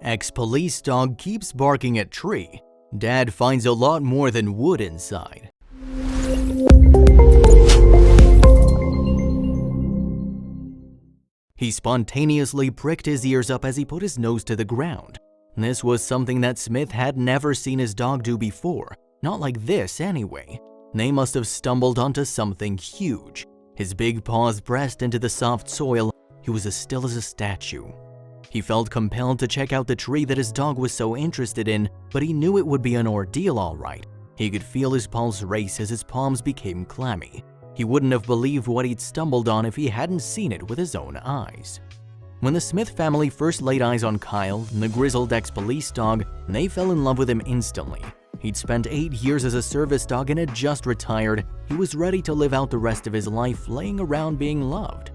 Ex-police dog keeps barking at tree. Dad finds a lot more than wood inside. He spontaneously pricked his ears up as he put his nose to the ground. This was something that Smith had never seen his dog do before. Not like this, anyway. They must have stumbled onto something huge. His big paws pressed into the soft soil. He was as still as a statue. He felt compelled to check out the tree that his dog was so interested in, but he knew it would be an ordeal, all right. He could feel his pulse race as his palms became clammy. He wouldn't have believed what he'd stumbled on if he hadn't seen it with his own eyes. When the Smith family first laid eyes on Kyle, the grizzled ex-police dog, they fell in love with him instantly. He'd spent 8 years as a service dog and had just retired. He was ready to live out the rest of his life laying around being loved.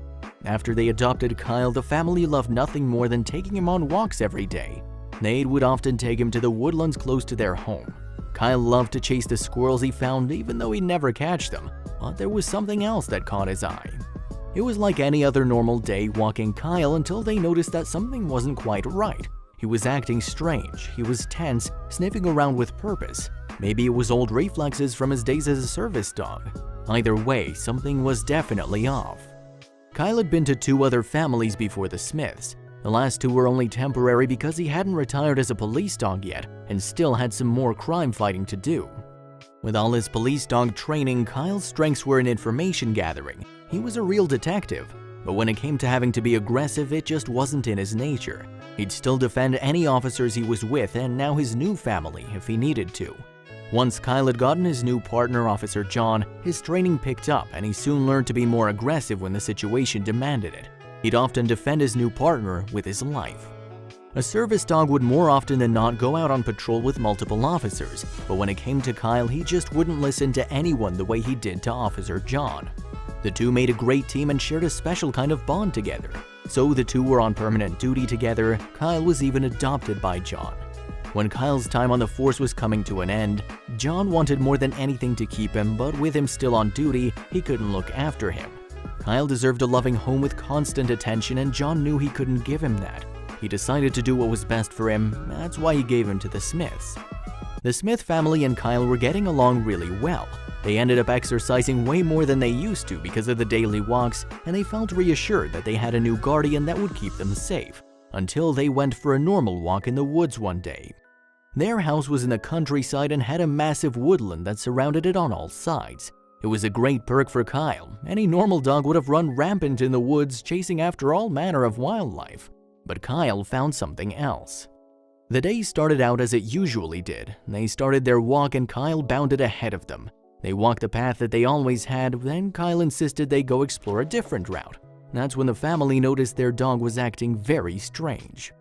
After they adopted Kyle, the family loved nothing more than taking him on walks every day. They would often take him to the woodlands close to their home. Kyle loved to chase the squirrels he found, even though he'd never catch them. But there was something else that caught his eye. It was like any other normal day walking Kyle until they noticed that something wasn't quite right. He was acting strange, he was tense, sniffing around with purpose. Maybe it was old reflexes from his days as a service dog. Either way, something was definitely off. Kyle had been to 2 other families before the Smiths. The last 2 were only temporary because he hadn't retired as a police dog yet and still had some more crime fighting to do. With all his police dog training, Kyle's strengths were in information gathering. He was a real detective, but when it came to having to be aggressive, it just wasn't in his nature. He'd still defend any officers he was with and now his new family if he needed to. Once Kyle had gotten his new partner, Officer John, his training picked up and he soon learned to be more aggressive when the situation demanded it. He'd often defend his new partner with his life. A service dog would more often than not go out on patrol with multiple officers, but when it came to Kyle, he just wouldn't listen to anyone the way he did to Officer John. The two made a great team and shared a special kind of bond together. So the two were on permanent duty together. Kyle was even adopted by John. When Kyle's time on the force was coming to an end, John wanted more than anything to keep him, but with him still on duty, he couldn't look after him. Kyle deserved a loving home with constant attention, and John knew he couldn't give him that. He decided to do what was best for him. That's why he gave him to the Smiths. The Smith family and Kyle were getting along really well. They ended up exercising way more than they used to because of the daily walks, and they felt reassured that they had a new guardian that would keep them safe, until they went for a normal walk in the woods one day. Their house was in the countryside and had a massive woodland that surrounded it on all sides. It was a great perk for Kyle. Any normal dog would have run rampant in the woods chasing after all manner of wildlife. But Kyle found something else. The day started out as it usually did. They started their walk and Kyle bounded ahead of them. They walked the path that they always had, then Kyle insisted they go explore a different route. That's when the family noticed their dog was acting very strange.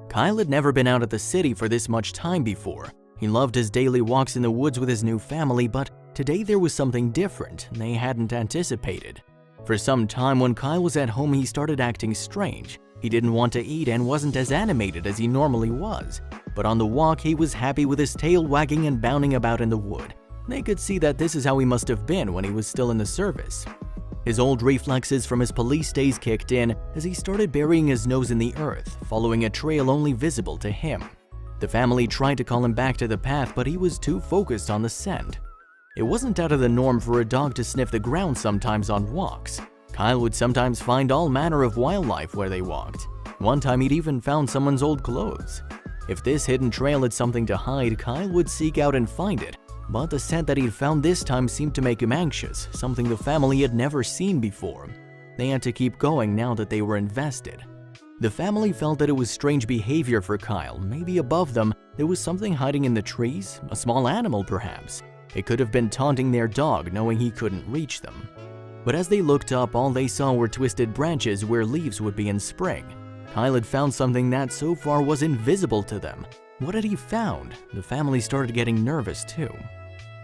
Kyle had never been out at the city for this much time before. He loved his daily walks in the woods with his new family, but today there was something different they hadn't anticipated. For some time when Kyle was at home, he started acting strange. He didn't want to eat and wasn't as animated as he normally was. But on the walk, he was happy with his tail wagging and bounding about in the wood. They could see that this is how he must have been when he was still in the service. His old reflexes from his police days kicked in as he started burying his nose in the earth, following a trail only visible to him. The family tried to call him back to the path, but he was too focused on the scent. It wasn't out of the norm for a dog to sniff the ground sometimes on walks. Kyle would sometimes find all manner of wildlife where they walked. One time he'd even found someone's old clothes. If this hidden trail had something to hide, Kyle would seek out and find it. But the scent that he'd found this time seemed to make him anxious, something the family had never seen before. They had to keep going now that they were invested. The family felt that it was strange behavior for Kyle. Maybe above them, there was something hiding in the trees, a small animal perhaps. It could have been taunting their dog, knowing he couldn't reach them. But as they looked up, all they saw were twisted branches where leaves would be in spring. Kyle had found something that so far was invisible to them. What had he found? The family started getting nervous too.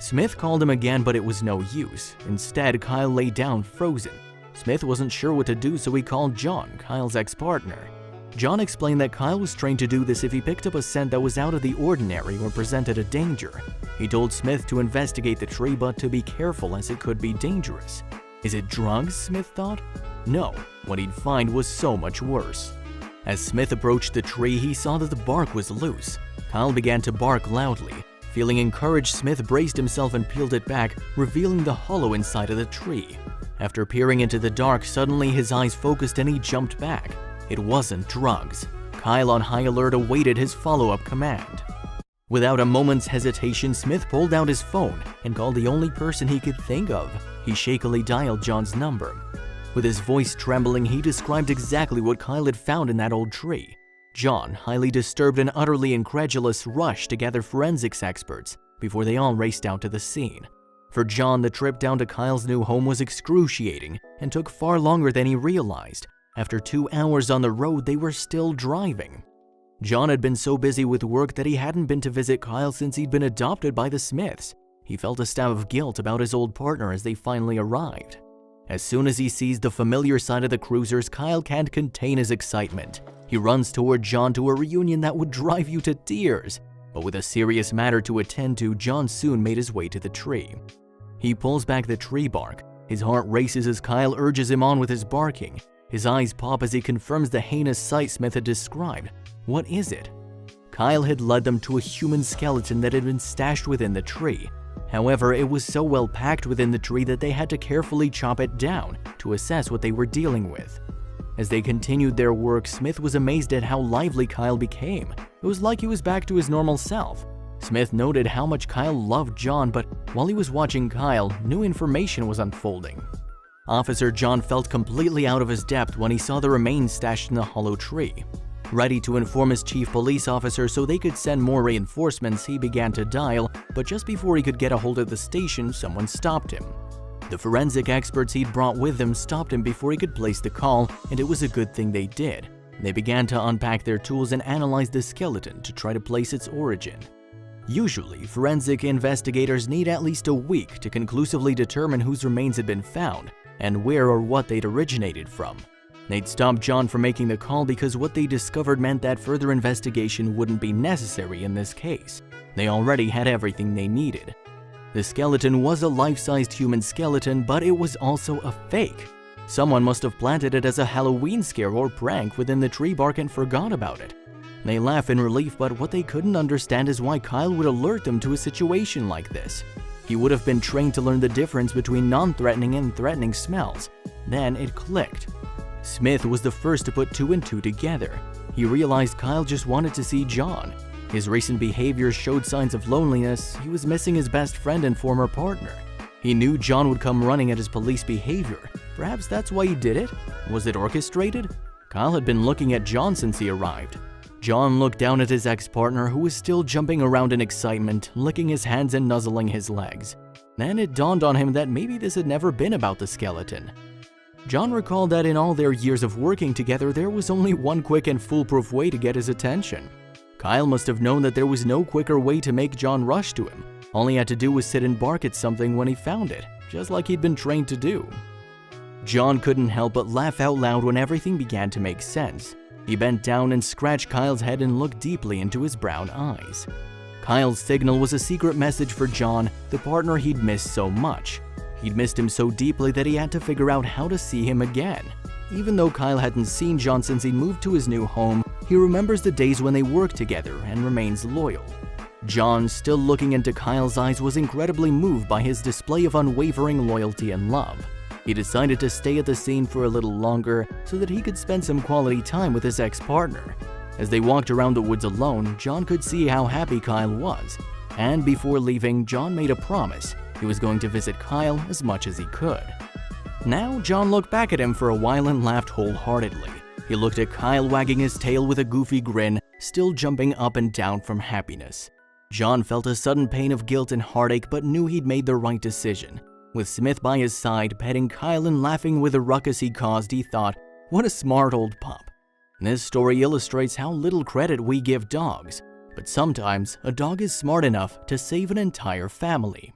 Smith called him again, but it was no use. Instead, Kyle lay down frozen. Smith wasn't sure what to do, so he called John, Kyle's ex-partner. John explained that Kyle was trained to do this if he picked up a scent that was out of the ordinary or presented a danger. He told Smith to investigate the tree, but to be careful as it could be dangerous. Is it drugs? Smith thought. No, what he'd find was so much worse. As Smith approached the tree, he saw that the bark was loose. Kyle began to bark loudly. Feeling encouraged, Smith braced himself and peeled it back, revealing the hollow inside of the tree. After peering into the dark, suddenly his eyes focused and he jumped back. It wasn't drugs. Kyle, on high alert, awaited his follow-up command. Without a moment's hesitation, Smith pulled out his phone and called the only person he could think of. He shakily dialed John's number. With his voice trembling, he described exactly what Kyle had found in that old tree. John, highly disturbed and utterly incredulous, rushed to gather forensics experts before they all raced out to the scene. For John, the trip down to Kyle's new home was excruciating and took far longer than he realized. After 2 hours on the road, they were still driving. John had been so busy with work that he hadn't been to visit Kyle since he'd been adopted by the Smiths. He felt a stab of guilt about his old partner as they finally arrived. As soon as he sees the familiar side of the cruisers, Kyle can't contain his excitement. He runs toward John to a reunion that would drive you to tears. But with a serious matter to attend to, John soon made his way to the tree. He pulls back the tree bark. His heart races as Kyle urges him on with his barking. His eyes pop as he confirms the heinous sight Smith had described. What is it? Kyle had led them to a human skeleton that had been stashed within the tree. However, it was so well packed within the tree that they had to carefully chop it down to assess what they were dealing with. As they continued their work, Smith was amazed at how lively Kyle became. It was like he was back to his normal self. Smith noted how much Kyle loved John, but while he was watching Kyle, new information was unfolding. Officer John felt completely out of his depth when he saw the remains stashed in the hollow tree. Ready to inform his chief police officer so they could send more reinforcements, he began to dial, but just before he could get a hold of the station, someone stopped him. The forensic experts he'd brought with him stopped him before he could place the call, and it was a good thing they did. They began to unpack their tools and analyze the skeleton to try to place its origin. Usually, forensic investigators need at least a week to conclusively determine whose remains had been found and where or what they'd originated from. They'd stopped John from making the call because what they discovered meant that further investigation wouldn't be necessary in this case. They already had everything they needed. The skeleton was a life-sized human skeleton, but it was also a fake. Someone must have planted it as a Halloween scare or prank within the tree bark and forgot about it. They laugh in relief, but what they couldn't understand is why Kyle would alert them to a situation like this. He would have been trained to learn the difference between non-threatening and threatening smells. Then it clicked. Smith was the first to put 2 and 2 together. He realized Kyle just wanted to see John. His recent behavior showed signs of loneliness. He was missing his best friend and former partner. He knew John would come running at his police behavior. Perhaps that's why he did it? Was it orchestrated? Kyle had been looking at John since he arrived. John looked down at his ex-partner, who was still jumping around in excitement, licking his hands and nuzzling his legs. Then it dawned on him that maybe this had never been about the skeleton. John recalled that in all their years of working together, there was only one quick and foolproof way to get his attention. Kyle must have known that there was no quicker way to make John rush to him. All he had to do was sit and bark at something when he found it, just like he'd been trained to do. John couldn't help but laugh out loud when everything began to make sense. He bent down and scratched Kyle's head and looked deeply into his brown eyes. Kyle's signal was a secret message for John, the partner he'd missed so much. He'd missed him so deeply that he had to figure out how to see him again. Even though Kyle hadn't seen John since he moved to his new home, he remembers the days when they worked together and remains loyal. John, still looking into Kyle's eyes, was incredibly moved by his display of unwavering loyalty and love. He decided to stay at the scene for a little longer so that he could spend some quality time with his ex-partner. As they walked around the woods alone, John could see how happy Kyle was. And before leaving, John made a promise. He was going to visit Kyle as much as he could. Now, John looked back at him for a while and laughed wholeheartedly. He looked at Kyle wagging his tail with a goofy grin, still jumping up and down from happiness. John felt a sudden pain of guilt and heartache, but knew he'd made the right decision. With Smith by his side, petting Kyle and laughing with the ruckus he caused, he thought, what a smart old pup. This story illustrates how little credit we give dogs, but sometimes a dog is smart enough to save an entire family.